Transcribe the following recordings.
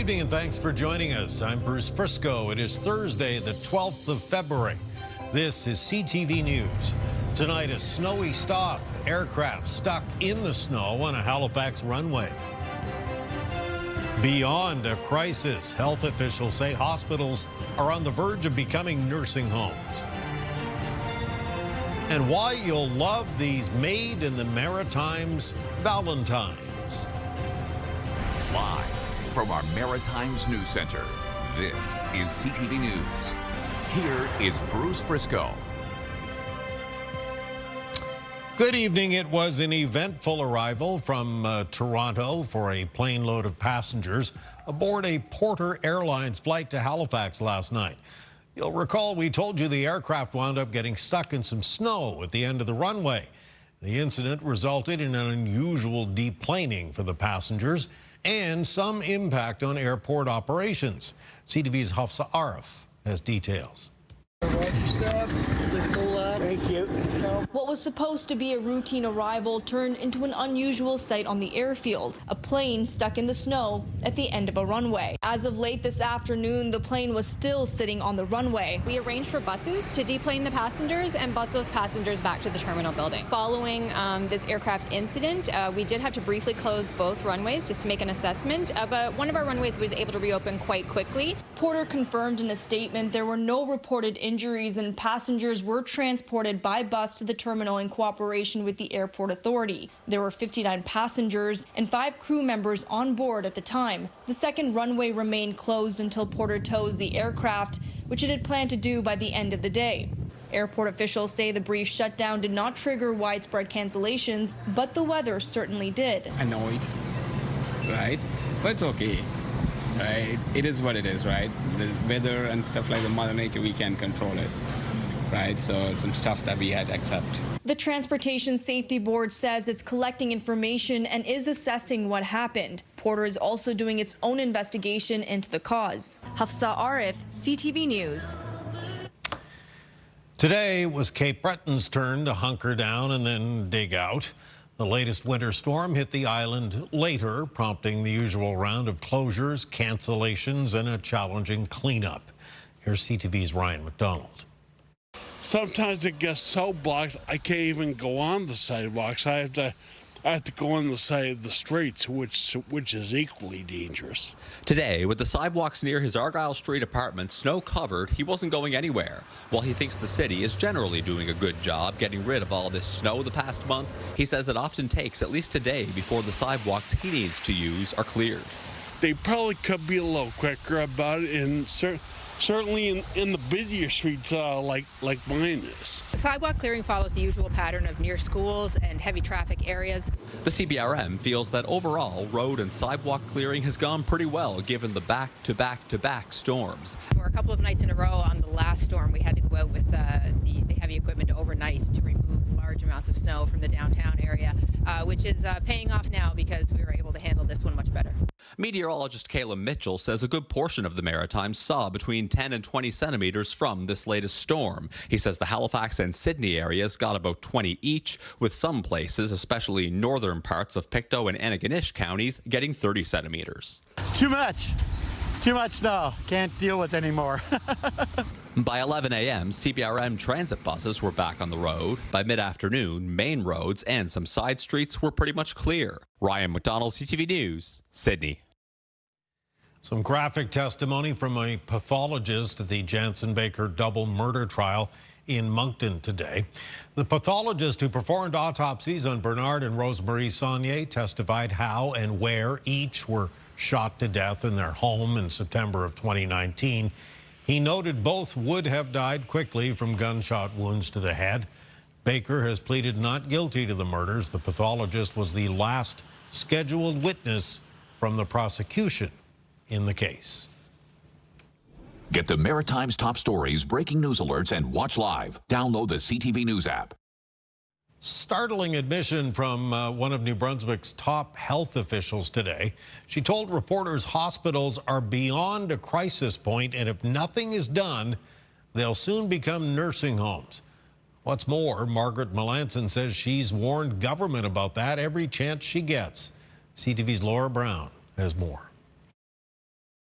evening and thanks for joining us. I'm Bruce Frisco. It is Thursday, the 12th of February. This is CTV News. Tonight, a snowy stop. Aircraft stuck in the snow on a Halifax runway. Beyond a crisis, health officials say hospitals are on the verge of becoming nursing homes. And why you'll love these made in the Maritimes Valentines. Live from our Maritimes News Center, this is CTV News. Here is Bruce Frisco. Good evening. It was an eventful arrival from Toronto for a plane load of passengers aboard a Porter Airlines flight to Halifax last night. You'll recall we told you the aircraft wound up getting stuck in some snow at the end of the runway. The incident resulted in an unusual deplaning for the passengers and some impact on airport operations. CTV's Hafsa Arif has details. Thank you. What was supposed to be a routine arrival turned into an unusual sight on the airfield, a plane stuck in the snow at the end of a runway. As of late this afternoon, the plane was still sitting on the runway. We arranged for buses to deplane the passengers and bus those passengers back to the terminal building. Following this aircraft incident, we did have to briefly close both runways just to make an assessment, but one of our runways was able to reopen quite quickly. Porter confirmed in a statement there were no reported injuries and passengers were transported by bus to the terminal in cooperation with the airport authority. There were 59 passengers and 5 crew members on board at the time. The second runway remained closed until Porter tows the aircraft, which it had planned to do by the end of the day. Airport officials say the brief shutdown did not trigger widespread cancellations, but the weather certainly did. Annoyed, right? But it's okay. Right? It is what it is, right? The weather and stuff like the Mother Nature, we can't control it, right? So some stuff that we had to accept. The Transportation Safety Board says it's collecting information and is assessing what happened. Porter is also doing its own investigation into the cause. Hafsa Arif, CTV News. Today was Cape Breton's turn to hunker down and then dig out. The latest winter storm hit the island later, prompting the usual round of closures, cancellations, and a challenging cleanup. Here's CTV's Ryan McDonald. Sometimes it gets so blocked I can't even go on the sidewalks. I have to go on the side of the streets, which is equally dangerous. Today, with the sidewalks near his Argyle Street apartment snow-covered, he wasn't going anywhere. While he thinks the city is generally doing a good job getting rid of all this snow the past month, he says it often takes at least a day before the sidewalks he needs to use are cleared. They probably could be a little quicker about it, and certainly in the busier streets like mine is. Sidewalk clearing follows the usual pattern of near schools and heavy traffic areas. The CBRM feels that overall road and sidewalk clearing has gone pretty well given the back-to-back-to-back storms. For a couple of nights in a row on the last storm, we had to go out with the heavy equipment overnight to remove large amounts of snow from the downtown area, which is paying off now because we were able to handle this one much better. Meteorologist Kayla Mitchell says a good portion of the Maritimes saw between 10 and 20 centimeters from this latest storm. He says the Halifax and Sydney areas got about 20 each, with some places, especially northern parts of Pictou and Antigonish counties, getting 30 centimeters. Too much snow. Can't deal with anymore. By 11 a.m., CBRM transit buses were back on the road. By mid-afternoon, main roads and some side streets were pretty much clear. Ryan McDonald, CTV News, Sydney. Some graphic testimony from a pathologist at the Jansen Baker double murder trial in Moncton today. The pathologist who performed autopsies on Bernard and Rosemarie Saunier testified how and where each were shot to death in their home in September of 2019. He noted both would have died quickly from gunshot wounds to the head. Baker has pleaded not guilty to the murders. The pathologist was the last scheduled witness from the prosecution in the case. Get the Maritimes top stories, breaking news alerts, and watch live. Download the CTV News app. Startling admission from one of New Brunswick's top health officials today. She told reporters hospitals are beyond a crisis point, and if nothing is done, they'll soon become nursing homes. What's more, Margaret Melanson says she's warned government about that every chance she gets. CTV's Laura Brown has more.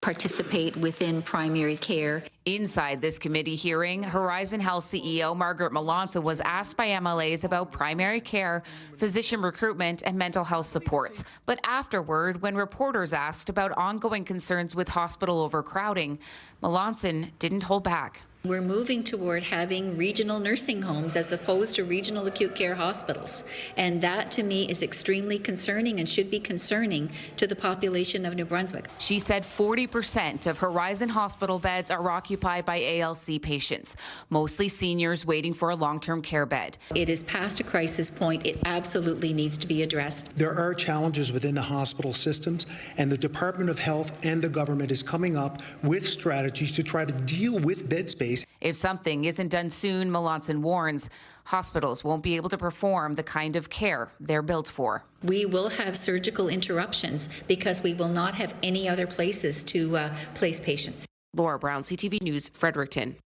participate within primary care. Inside this committee hearing, Horizon Health CEO Margaret Melanson was asked by MLAs about primary care, physician recruitment, and mental health supports. But afterward, when reporters asked about ongoing concerns with hospital overcrowding, Melanson didn't hold back. We're moving toward having regional nursing homes as opposed to regional acute care hospitals. And that, to me, is extremely concerning and should be concerning to the population of New Brunswick. She said 40% of Horizon hospital beds are occupied by ALC patients, mostly seniors waiting for a long-term care bed. It is past a crisis point. It absolutely needs to be addressed. There are challenges within the hospital systems, and the Department of Health and the government is coming up with strategies to try to deal with bed space. If something isn't done soon, Melanson warns, hospitals won't be able to perform the kind of care they're built for. We will have surgical interruptions because we will not have any other places to place patients. Laura Brown, CTV News, Fredericton.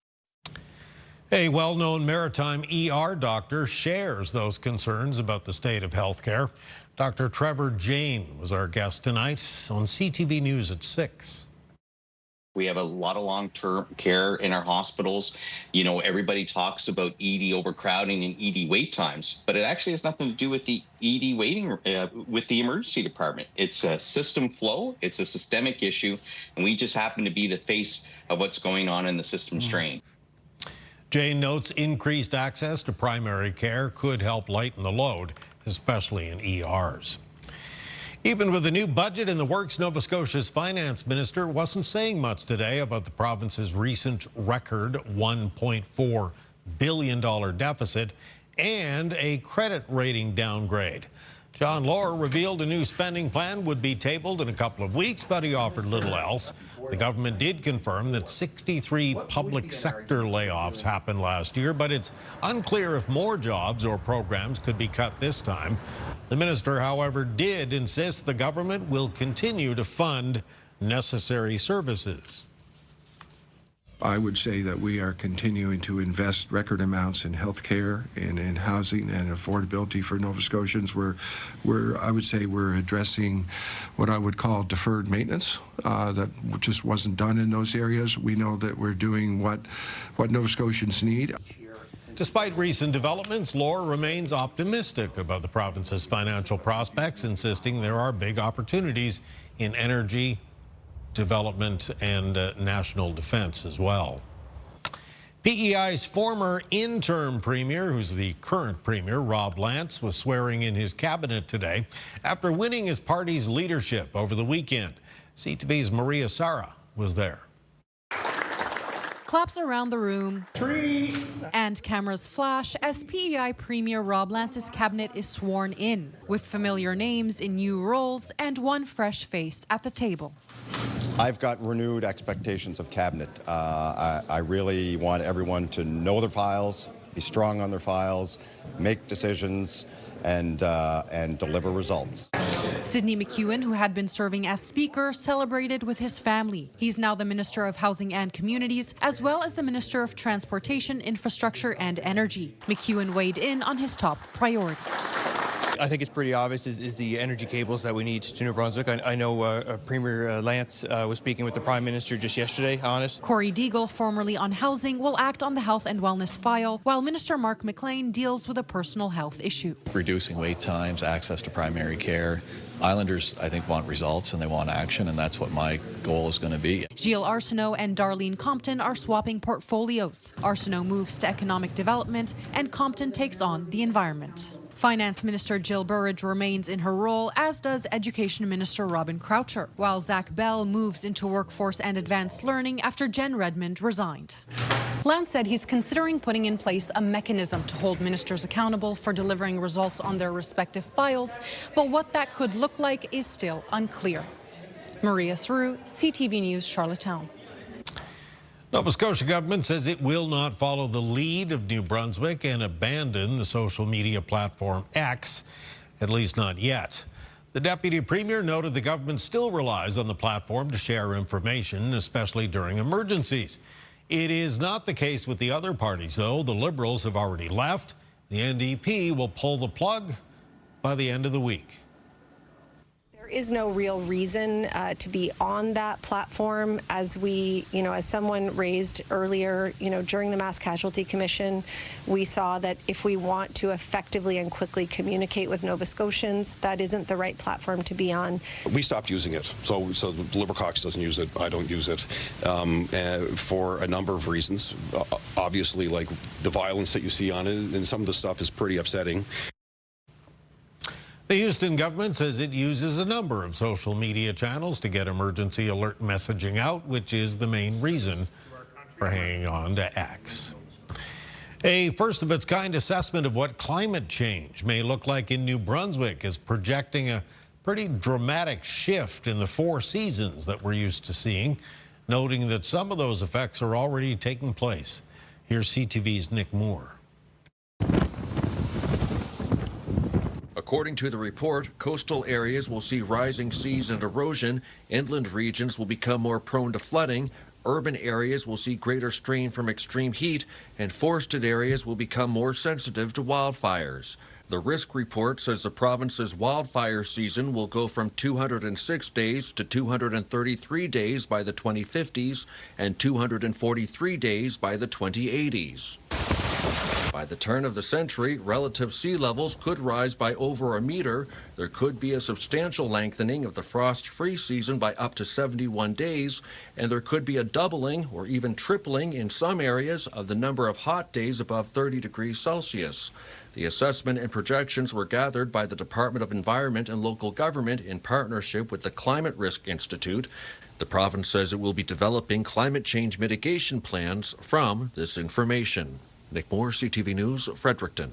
A well-known maritime ER doctor shares those concerns about the state of healthcare. Dr. Trevor Jane was our guest tonight on CTV News at 6. We have a lot of long-term care in our hospitals. You know, everybody talks about ED overcrowding and ED wait times, but it actually has nothing to do with the ED waiting with the emergency department. It's a system flow. It's a systemic issue, and we just happen to be the face of what's going on in the system strain. Jane notes increased access to primary care could help lighten the load, especially in ERs. Even with a new budget in the works, Nova Scotia's finance minister wasn't saying much today about the province's recent record $1.4 billion deficit and a credit rating downgrade. John Lohr revealed a new spending plan would be tabled in a couple of weeks, but he offered little else. The government did confirm that 63 public sector layoffs happened last year, but it's unclear if more jobs or programs could be cut this time. The minister, however, did insist the government will continue to fund necessary services. I would say that we are continuing to invest record amounts in health care and in housing and affordability for Nova Scotians. I would say we're addressing what I would call deferred maintenance that just wasn't done in those areas. We know that we're doing what Nova Scotians need. Despite recent developments, Lohr remains optimistic about the province's financial prospects, insisting there are big opportunities in energy, development, and national defense as well. PEI's former interim premier, who's the current premier, Rob Lance, was swearing in his cabinet today after winning his party's leadership over the weekend. CTV's Maria Sara was there. Claps around the room. 3. And cameras flash as PEI Premier Rob Lance's cabinet is sworn in, with familiar names in new roles and one fresh face at the table. I've got renewed expectations of cabinet. I really want everyone to know their files, be strong on their files, make decisions, and deliver results. Sidney McEwen, who had been serving as Speaker, celebrated with his family. He's now the Minister of Housing and Communities, as well as the Minister of Transportation, Infrastructure and Energy. McEwen weighed in on his top priority. I think it's pretty obvious is the energy cables that we need to New Brunswick. I know Premier Lance was speaking with the Prime Minister just yesterday on it. Corey Deagle, formerly on housing, will act on the health and wellness file, while Minister Mark McLean deals with a personal health issue. Reducing wait times, access to primary care. Islanders, I think, want results and they want action, and that's what my goal is going to be. Gilles Arsenault and Darlene Compton are swapping portfolios. Arsenault moves to economic development, and Compton takes on the environment. Finance Minister Jill Burridge remains in her role, as does Education Minister Robin Croucher, while Zach Bell moves into workforce and advanced learning after Jen Redmond resigned. Lance said he's considering putting in place a mechanism to hold ministers accountable for delivering results on their respective files, but what that could look like is still unclear. Maria Saru, CTV News, Charlottetown. Nova Scotia government says it will not follow the lead of New Brunswick and abandon the social media platform X, at least not yet. The Deputy Premier noted the government still relies on the platform to share information, especially during emergencies. It is not the case with the other parties, though. The Liberals have already left. The NDP will pull the plug by the end of the week. There is no real reason to be on that platform. As we, as someone raised earlier, during the Mass Casualty Commission, we saw that if we want to effectively and quickly communicate with Nova Scotians, that isn't the right platform to be on. We stopped using it. So Liberal Caucus doesn't use it. I don't use it for a number of reasons. Obviously, like the violence that you see on it, and some of the stuff is pretty upsetting. The Houston government says it uses a number of social media channels to get emergency alert messaging out, which is the main reason for hanging on to X. A first-of-its-kind assessment of what climate change may look like in New Brunswick is projecting a pretty dramatic shift in the 4 seasons that we're used to seeing, noting that some of those effects are already taking place. Here's CTV's Nick Moore. According to the report, coastal areas will see rising seas and erosion, inland regions will become more prone to flooding, urban areas will see greater strain from extreme heat, and forested areas will become more sensitive to wildfires. The risk report says the province's wildfire season will go from 206 days to 233 days by the 2050s and 243 days by the 2080s. By the turn of the century, relative sea levels could rise by over a meter. There could be a substantial lengthening of the frost-free season by up to 71 days, and there could be a doubling or even tripling in some areas of the number of hot days above 30 degrees Celsius. The assessment and projections were gathered by the Department of Environment and Local Government in partnership with the Climate Risk Institute. The province says it will be developing climate change mitigation plans from this information. Nick Moore, CTV News, Fredericton.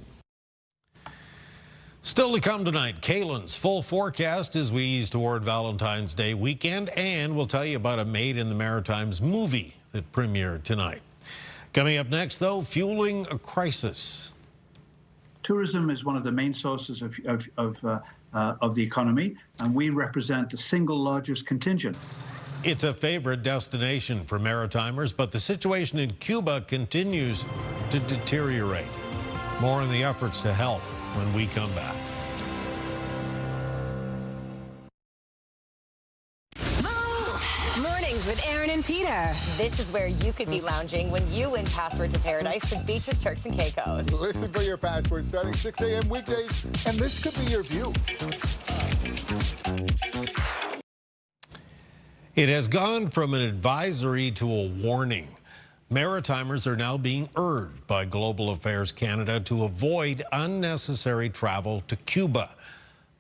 Still to come tonight, Kaylin's full forecast as we ease toward Valentine's Day weekend, and we'll tell you about a Made in the Maritimes movie that premiered tonight. Coming up next, though, fueling a crisis. Tourism is one of the main sources of the economy, and we represent the single largest contingent. It's a favorite destination for Maritimers, but the situation in Cuba continues to deteriorate. More on the efforts to help when we come back. Mornings with Aaron and Peter. This is where you could be lounging when you win Password to Paradise with Beaches, Turks, and Caicos. Listen for your password starting 6 a.m. weekdays, and this could be your view. It has gone from an advisory to a warning. Maritimers are now being urged by Global Affairs Canada to avoid unnecessary travel to Cuba.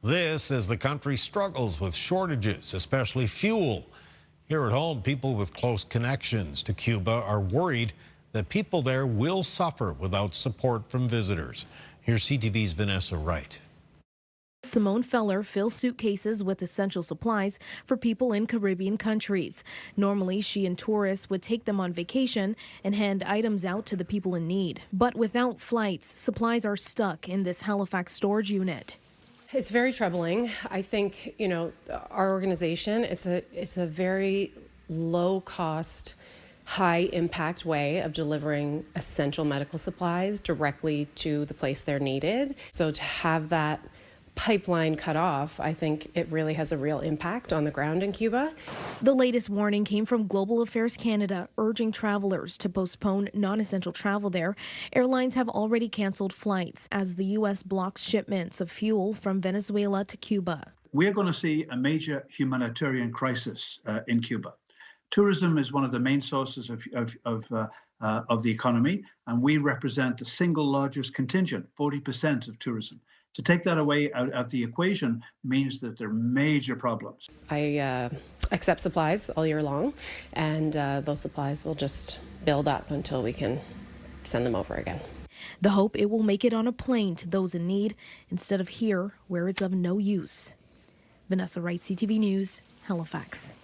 This as the country struggles with shortages, especially fuel. Here at home, people with close connections to Cuba are worried that people there will suffer without support from visitors. Here's CTV's Vanessa Wright. Simone Feller fills suitcases with essential supplies for people in Caribbean countries. Normally, she and tourists would take them on vacation and hand items out to the people in need. But without flights, supplies are stuck in this Halifax storage unit. It's very troubling. I think, our organization, it's a very low-cost, high-impact way of delivering essential medical supplies directly to the place they're needed. So to have that pipeline cut off, I think it really has a real impact on the ground in Cuba. The latest warning came from Global Affairs Canada, urging travelers to postpone non-essential travel there. Airlines have already canceled flights as the U.S. blocks shipments of fuel from Venezuela to Cuba. We're going to see a major humanitarian crisis in Cuba. Tourism is one of the main sources of the economy, and we represent the single largest contingent, 40% of tourism. To take that away out of the equation means that there are major problems. I accept supplies all year long, and those supplies will just build up until we can send them over again. The hope it will make it on a plane to those in need instead of here where it's of no use. Vanessa Wright, CTV News, Halifax.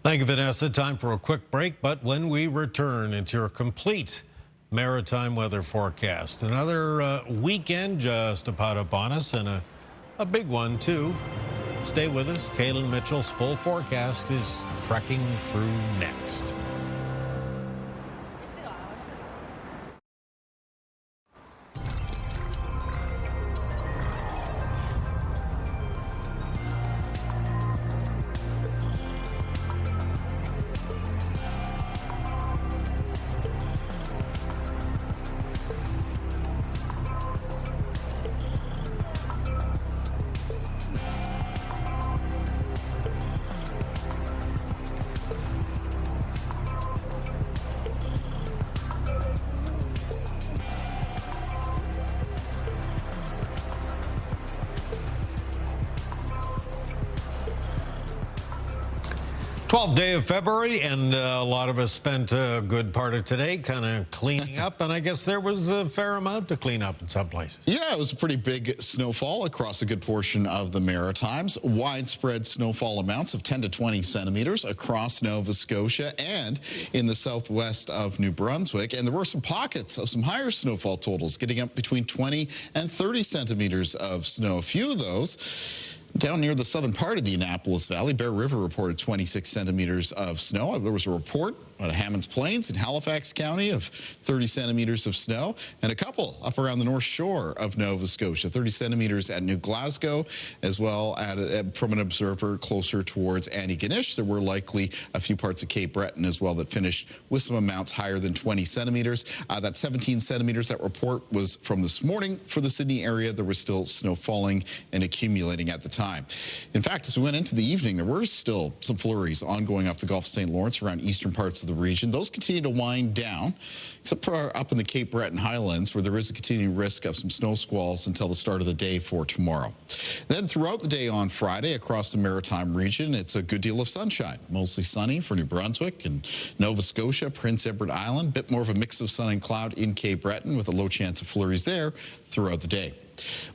Thank you, Vanessa. Time for a quick break, but when we return, it's your complete maritime weather forecast. Another weekend just about upon us, and a big one too. Stay with us. Kaylin Mitchell's full forecast is trekking through next. 12th day of February, and a lot of us spent a good part of today kind of cleaning up, and I guess there was a fair amount to clean up in some places. Yeah, it was a pretty big snowfall across a good portion of the Maritimes. Widespread snowfall amounts of 10 to 20 centimeters across Nova Scotia and in the southwest of New Brunswick. And there were some pockets of some higher snowfall totals, getting up between 20 and 30 centimeters of snow. A few of those down near the southern part of the Annapolis Valley. Bear River reported 26 centimeters of snow. There was a report out of Hammonds Plains in Halifax County of 30 centimeters of snow, and a couple up around the north shore of Nova Scotia, 30 centimeters at New Glasgow, as well from an observer closer towards Antigonish. There were likely a few parts of Cape Breton as well that finished with some amounts higher than 20 centimeters. That 17 centimeters, that report was from this morning. For the Sydney area, there was still snow falling and accumulating at the time. In fact, as we went into the evening, there were still some flurries ongoing off the Gulf of St. Lawrence around eastern parts of the region. Those continue to wind down, except for up in the Cape Breton Highlands, where there is a continuing risk of some snow squalls until the start of the day for tomorrow. Then throughout the day on Friday across the Maritime region, it's a good deal of sunshine. Mostly sunny for New Brunswick and Nova Scotia, Prince Edward Island. Bit more of a mix of sun and cloud in Cape Breton with a low chance of flurries there throughout the day.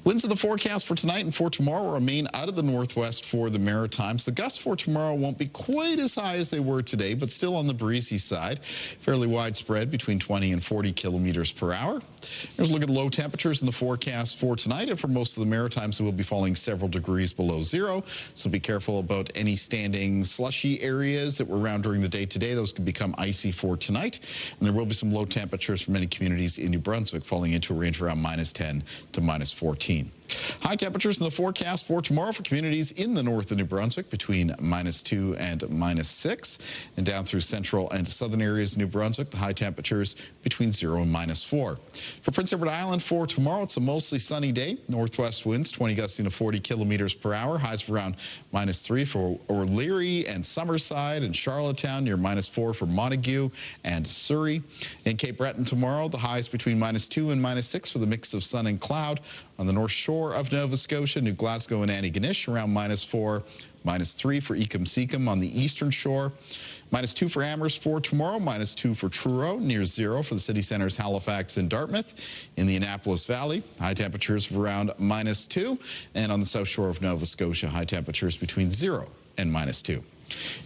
Winds in the forecast for tonight and for tomorrow remain out of the northwest for the Maritimes. The gusts for tomorrow won't be quite as high as they were today, but still on the breezy side. Fairly widespread, between 20 and 40 kilometers per hour. Here's a look at low temperatures in the forecast for tonight, and for most of the Maritimes, it will be falling several degrees below zero. So be careful about any standing slushy areas that were around during the day today. Those could become icy for tonight. And there will be some low temperatures for many communities in New Brunswick, falling into a range around -10 to -14. High temperatures in the forecast for tomorrow for communities in the north of New Brunswick between -2 and -6, and down through central and southern areas of New Brunswick, the high temperatures between 0 and -4. For Prince Edward Island for tomorrow, it's a mostly sunny day. Northwest winds 20 gusting to 40 kilometers per hour. Highs around -3 for O'Leary and Summerside and Charlottetown, near -4 for Montague and Surrey. In Cape Breton tomorrow, the highs between -2 and -6 with a mix of sun and cloud. On the north shore of Nova Scotia, New Glasgow and Antigonish, around -4, -3 for Ecum-Secum on the eastern shore. -2 for Amherst for tomorrow, -2 for Truro, near 0 for the city centers Halifax and Dartmouth. In the Annapolis Valley, high temperatures of around -2. And on the south shore of Nova Scotia, high temperatures between 0 and -2.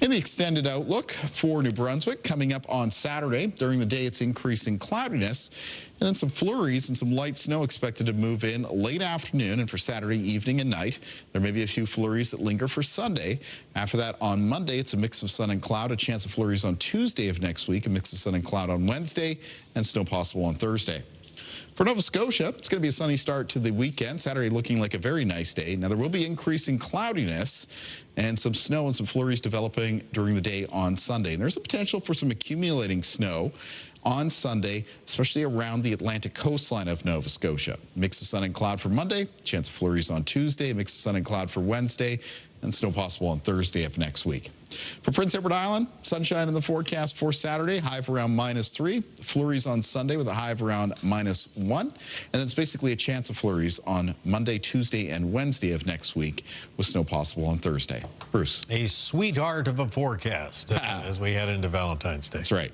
In the extended outlook for New Brunswick, coming up on Saturday, during the day it's increasing cloudiness, and then some flurries and some light snow expected to move in late afternoon. And for Saturday evening and night, there may be a few flurries that linger for Sunday. After that, on Monday, it's a mix of sun and cloud, a chance of flurries on Tuesday of next week, a mix of sun and cloud on Wednesday, and snow possible on Thursday. For Nova Scotia, it's going to be a sunny start to the weekend. Saturday looking like a very nice day. Now, there will be increasing cloudiness and some snow and some flurries developing during the day on Sunday. And there's a potential for some accumulating snow on Sunday, especially around the Atlantic coastline of Nova Scotia. Mix of sun and cloud for Monday, chance of flurries on Tuesday, mix of sun and cloud for Wednesday, and snow possible on Thursday of next week. For Prince Edward Island, sunshine in the forecast for Saturday, high of around -3. Flurries on Sunday with a high of around -1. And it's basically a chance of flurries on Monday, Tuesday, and Wednesday of next week, with snow possible on Thursday. Bruce. A sweetheart of a forecast as we head into Valentine's Day. That's right.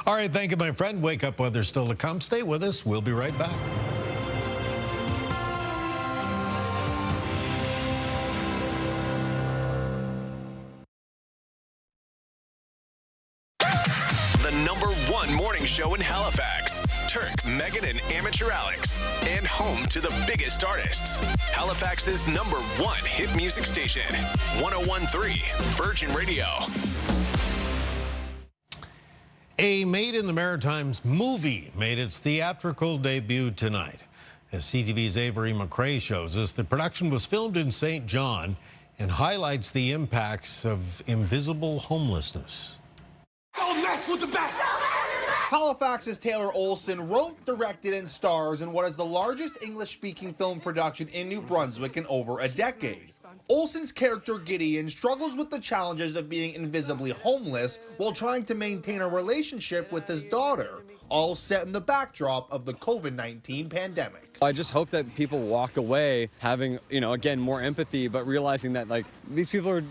All right, thank you, my friend. Wake up weather still to come. Stay with us. We'll be right back. The #1 morning show in Halifax. Turk, Megan, and Amateur Alex. And home to the biggest artists. Halifax's #1 hit music station. 101.3 Virgin Radio. A Made in the Maritimes movie made its theatrical debut tonight. As CTV's Avery McRae shows us, the production was filmed in St. John and highlights the impacts of invisible homelessness. Don't mess with the best! Halifax's Taylor Olson wrote, directed, and stars in what is the largest English-speaking film production in New Brunswick in over a decade. Olson's character Gideon struggles with the challenges of being invisibly homeless while trying to maintain a relationship with his daughter, all set in the backdrop of the COVID-19 pandemic. I just hope that people walk away having, again, more empathy, but realizing that, these people are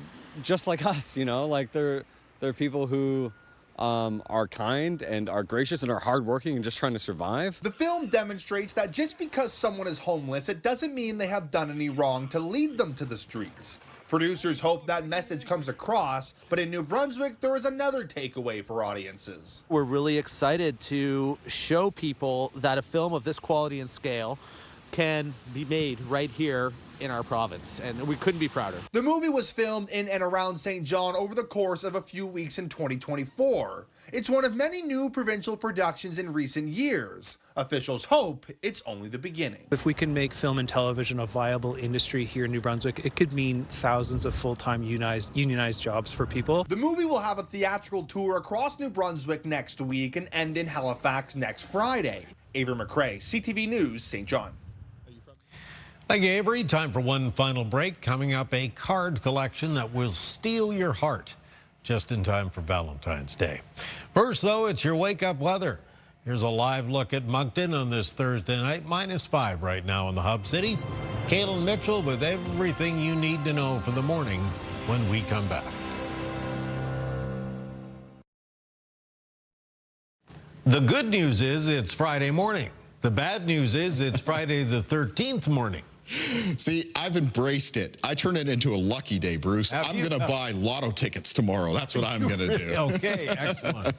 just like us, like they're They're people who are kind and are gracious and are hardworking and just trying to survive. The film demonstrates that just because someone is homeless, it doesn't mean they have done any wrong to lead them to the streets. Producers hope that message comes across, but in New Brunswick, there is another takeaway for audiences. We're really excited to show people that a film of this quality and scale can be made right here in our province, and we couldn't be prouder. The movie was filmed in and around St. John over the course of a few weeks in 2024. It's one of many new provincial productions in recent years. Officials hope it's only the beginning. If we can make film and television a viable industry here in New Brunswick, it could mean thousands of full-time unionized jobs for people. The movie will have a theatrical tour across New Brunswick next week and end in Halifax next Friday. Avery McRae, CTV News, St. John. Thank you, Avery. Time for one final break. Coming up, a card collection that will steal your heart just in time for Valentine's Day. First, though, it's your wake-up weather. Here's a live look at Moncton on this Thursday night. -5 right now in the hub city. Kaylin Mitchell with everything you need to know for the morning when we come back. The good news is it's Friday morning. The bad news is it's Friday the 13th morning. See, I've embraced it. I turn it into a lucky day, Bruce. I'm going to buy lotto tickets tomorrow. That's what I'm going to do. Okay, excellent.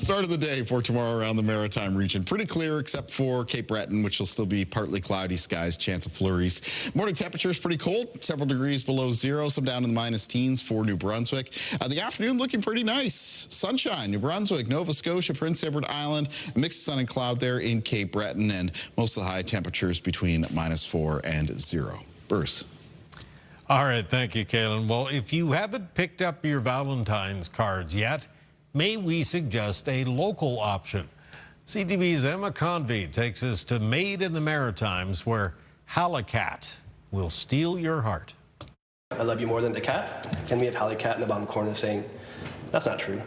Start of the day for tomorrow around the Maritime region. Pretty clear except for Cape Breton, which will still be partly cloudy skies, chance of flurries. Morning temperature is pretty cold, several degrees below zero, some down in the minus teens for New Brunswick. The afternoon looking pretty nice. Sunshine, New Brunswick, Nova Scotia, Prince Edward Island, a mix of sun and cloud there in Cape Breton, and most of the high temperatures between -4 and 0. Bruce. All right, thank you, Kaylin. Well, if you haven't picked up your Valentine's cards yet, may we suggest a local option? CTV's Emma Convey takes us to Made in the Maritimes, where Halicat will steal your heart. I love you more than the cat, and we have Halicat in the bottom corner saying, that's not true.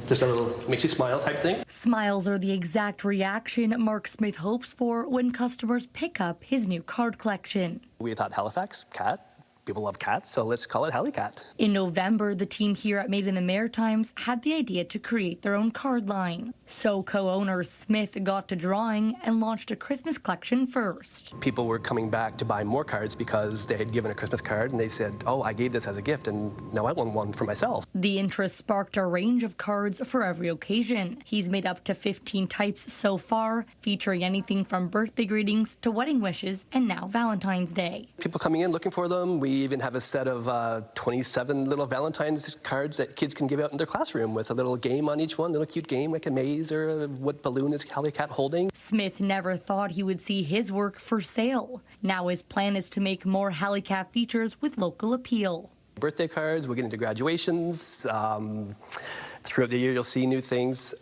Just a little makes you smile type thing. Smiles are the exact reaction Mark Smith hopes for when customers pick up his new card collection. We thought Halifax, cat. People love cats, so let's call it Halicat. In November, the team here at Made in the Maritimes had the idea to create their own card line. So co-owner Smith got to drawing and launched a Christmas collection first. People were coming back to buy more cards because they had given a Christmas card and they said, oh, I gave this as a gift and now I want one for myself. The interest sparked a range of cards for every occasion. He's made up to 15 types so far, featuring anything from birthday greetings to wedding wishes and now Valentine's Day. People coming in looking for them. We even have a set of 27 little Valentine's cards that kids can give out in their classroom with a little game on each one, a little cute game like a maze or what balloon is Halicat holding. Smith never thought he would see his work for sale. Now his plan is to make more Halicat features with local appeal. Birthday cards, we'll get into graduations. Throughout the year you'll see new things.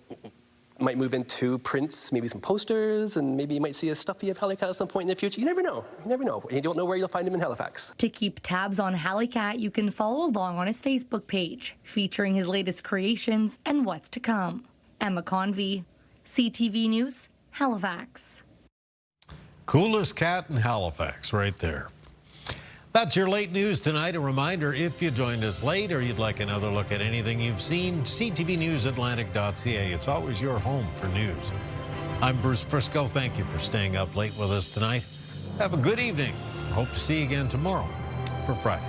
Might move into prints, maybe some posters, and maybe you might see a stuffy of Halicat at some point in the future. You never know. You never know. You don't know where you'll find him in Halifax. To keep tabs on Halicat, you can follow along on his Facebook page, featuring his latest creations and what's to come. Emma Convey, CTV News, Halifax. Coolest cat in Halifax right there. That's your late news tonight. A reminder, if you joined us late or you'd like another look at anything you've seen, ctvnewsatlantic.ca. It's always your home for news. I'm Bruce Briscoe. Thank you for staying up late with us tonight. Have a good evening. Hope to see you again tomorrow for Friday.